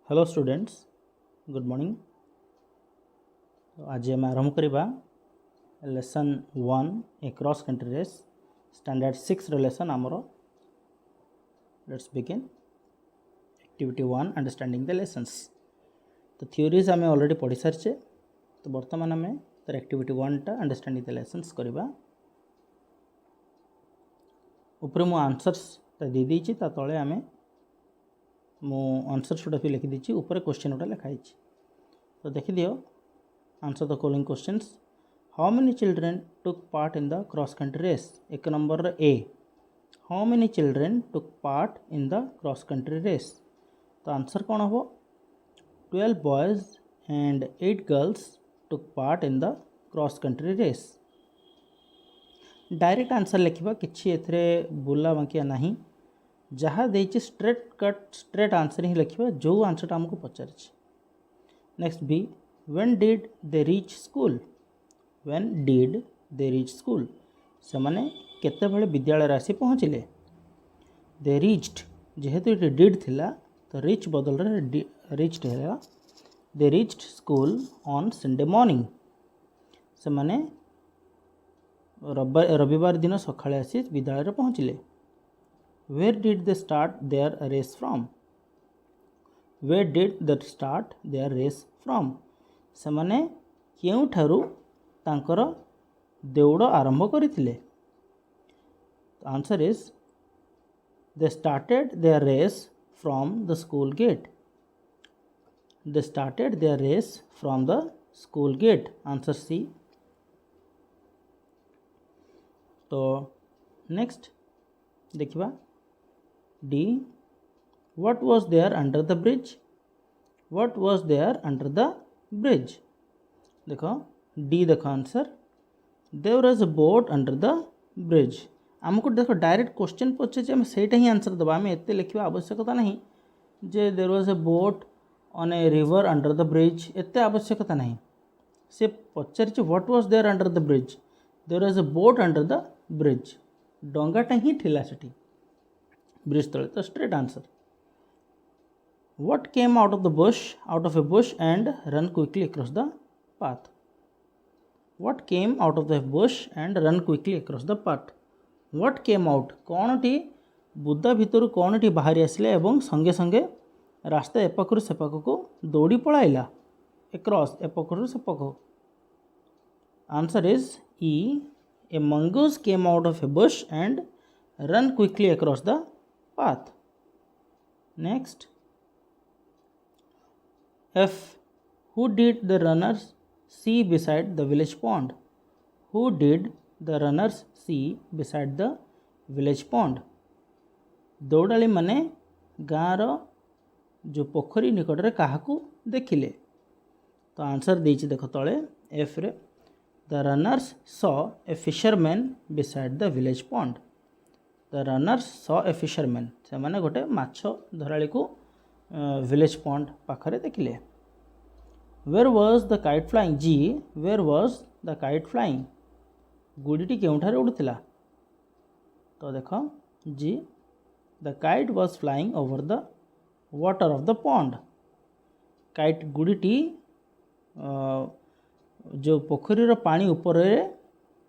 Hello students, good morning. तो आज आम आरंभ करवा lesson 1 a cross country race standard 6 lesson आमर। Let's begin activity 1 understanding the lessons. तो थ्योरीज आम ऑलरेडी पढ़ी सारी। तो बर्तमान आम तर एक्टिविटी 1 टा अंडरस्टैंडिंग द लेसन्स करवा। ऊपर मु आंसर्स दे देछि, ता तळे आम मु आंसर्स गुड़ा भी लिखिदी। ऊपर क्वेश्चन गुड़ा लिखाई। तो देखी दियो, answer the following questions. How many children took part in the cross country race. एक number A, how many children took part in the cross country race. तो आंसर कौन हम? 12 boys and 8 girls took part in the cross country race. Direct answer लिखा, किसी एथरे बुला बांकिया नहीं। जहाँ देछि स्ट्रेट कट स्ट्रेट आंसर ही लिखा, जो आंसर आमको पचार। Next B, when did they reach school. When did they reach school, से माने केते बेले विद्यालय आसी पहुँचले। दे रीच्ड, जेहेतु ये डिड थिला तो रिच बदल रे रीच्ड है। They reached school on Sunday morning, से माने रविवार दिन सकाळे आसी विद्यालय पहुँचले। Where did they start their race from? Where did they start their race from? से माने क्यों ठारू तांकर दौड़ आरंभ करथिले। Answer is they started their race from the school gate. They started their race from the school gate. Answer C. तो next देखिबा D, what was there under the bridge? What was there under the bridge? देखो D देखो answer, there was a boat under the bridge। आमको देखो direct question पचे आम सेटा ही answer दबा, आम एते लिखा आवश्यकता नहीं जे there was a boat on a river under the bridge, एते आवश्यकता नहीं। से पचार what was there under the bridge, there was a boat under the bridge, डंगाटा ही ठिला सेठी ब्रिज तले। तो straight answer. What came out of a bush and run quickly across the path? What came out of the bush and run quickly across the path? What came out, कौन T बुदा भितर कौन T बाहरी आसिले एवं संगे संगे रास्ता एपाखरु सेपाख को दौड़ी पळाइला। across एपाखरु सेपाख। Answer is E, a mongoose came out of a bush and run quickly across the path. Next, F, who did the runners see beside the village pond? Who did the runners see beside the village pond? दौड़ाली माने गाँर जो पोखरी निकट रे काहाकू देखिले। तो answer देछि देखो तले F रे, the runners saw a fisherman beside the village pond. The runners saw a fisherman, से माने गोटे माछ धराली को विलेज पॉन्ड पाखरे देखिले। Where was the kite flying? G, where was the kite flying? गुड़ीटी केउठारे उड़ुथिला। तो देखो G, the kite was flying over the water of the pond. Kite गुड़ीटी जो पोखरीर पानी ऊपर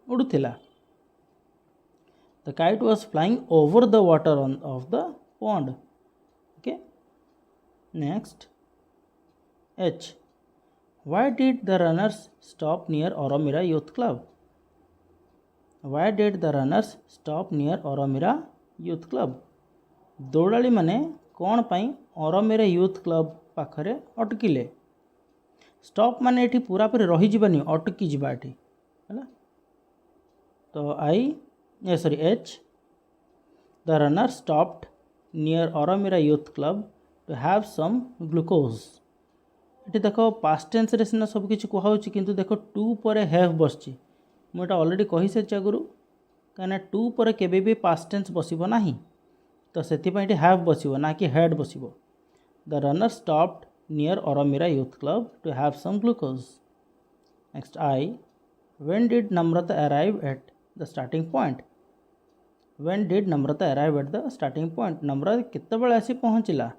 उड़ुथिला। The kite was flying over the water of the pond. Okay. Next, H, why did the runners stop near Oromira Youth Club? Why did the runners stop near Oromira Youth Club? दौड़ाली माने कौन पाई Oromira Youth Club पाखरे अटकिले। Stop माने एठी पूरा पूरी रही जीवानी, अटकी जीवा एठी हैला। तो H, the runner stopped near Oromira Youth Club to have some glucose. ये देखो पास्ट टेंस रे सिना सब किछि कहउछि, किंतु देखो टू परे हैव बसछि। मु एटा ऑलरेडी कहि से आगुरु, काना टू परे केबे भी पास्ट टेंस बसिबो नाही, तो सेति पई हैव बसिबो ना कि had बसिबो। The runner stopped near Oromira Youth Club to have some glucose. Next I, when did Namrata arrive at the starting point? When did Namrata arrive at the starting point? नम्रता केतेबेले आसी पहुँचला।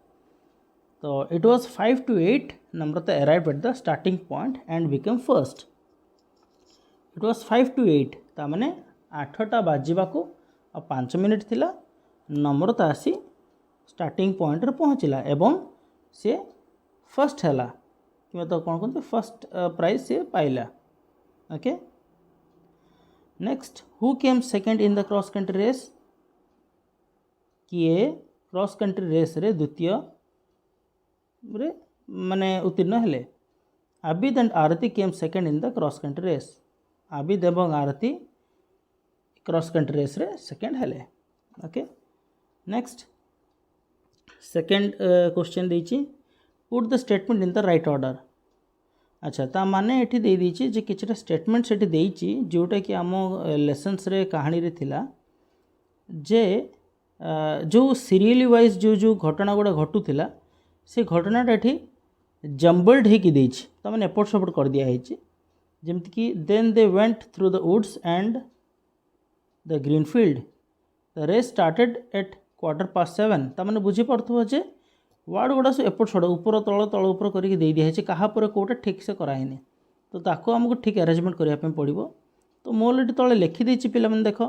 तो it was 5 to 8 Namrata arrive at the starting point and become first. It was 5 to 8 ता माने 8टा बाजिबाकू आ 5 minute थिला. नम्रता आसी starting point रे पहुँचला एवं से फर्स्ट हैला कि तो कौन कहते फर्स्ट प्राइज से पाइला. Okay. Next, who came second in the cross country race. किए क्रॉस कंट्री रेस रे द्वितीय रे माने उत्तीर्ण हेले. Abid and Aarti came second in the cross country race. Abid एवं आरती क्रॉस कंट्री रेस रे सेकेंड हेले. ओके. नेक्स्ट, सेकेंड क्वेश्चन देछि put the statement in the right order. अच्छा, ता माने एठी दे दीची जे किछटा स्टेटमेंट सेठी देइची जोटा कि आम लेसन्स रे कहानी रे थिला जे जो सीरियली वाइज जो घटना गुड़ा घटुला से घटनाटा एठी जम्बल्ड होकि देइची. ता माने एपट सपट कर दिया हेची. जेमति कि then they went through the woods and the green field. The race started at 7:15. ता माने बुझी पड़थबो जे वार्ड गुड़ा सब एपट सड़ ऊपर तल तल ऊपर करके दे दिखाई क्या कौटा ठीक से कराइनि. तो ताको आमको ठीक अरेंजमेंट करने पड़ो. तो मो ये तले लिखिदे पे देख.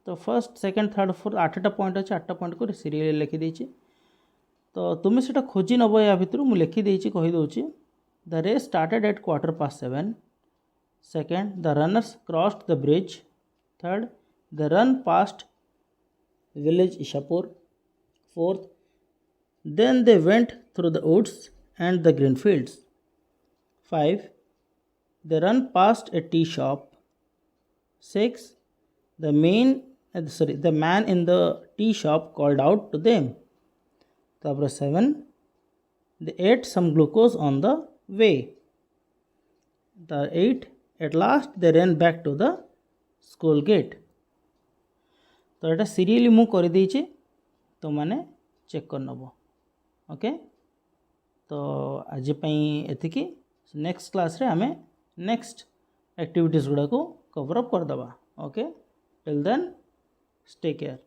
तो फर्स्ट सेकेंड थर्ड फोर्थ 8टा पॉइंट अच्छे 8टा पॉइंट को सीरियल लिखिदे. तो तुम्हें से खोजी नब या भितर मुझे लिखिदे कहीदे. The race started at 7:15. Second, the runners crossed the bridge. Third, the run past village Ishapur. Fourth, then they went through the woods and the green fields. 5, they run past a tea shop. 6, the man in the tea shop called out to them. 7, they ate some glucose on the way. 8, at last they ran back to the school gate. तो ये serially मु कर देइछि, तो माने check कर नबो. Okay. तो आज एतिकी. Next class रे हमें नेक्स्ट एक्टिविटीज गुड़ा को कवर अप करदबा. Okay. Till then stay care.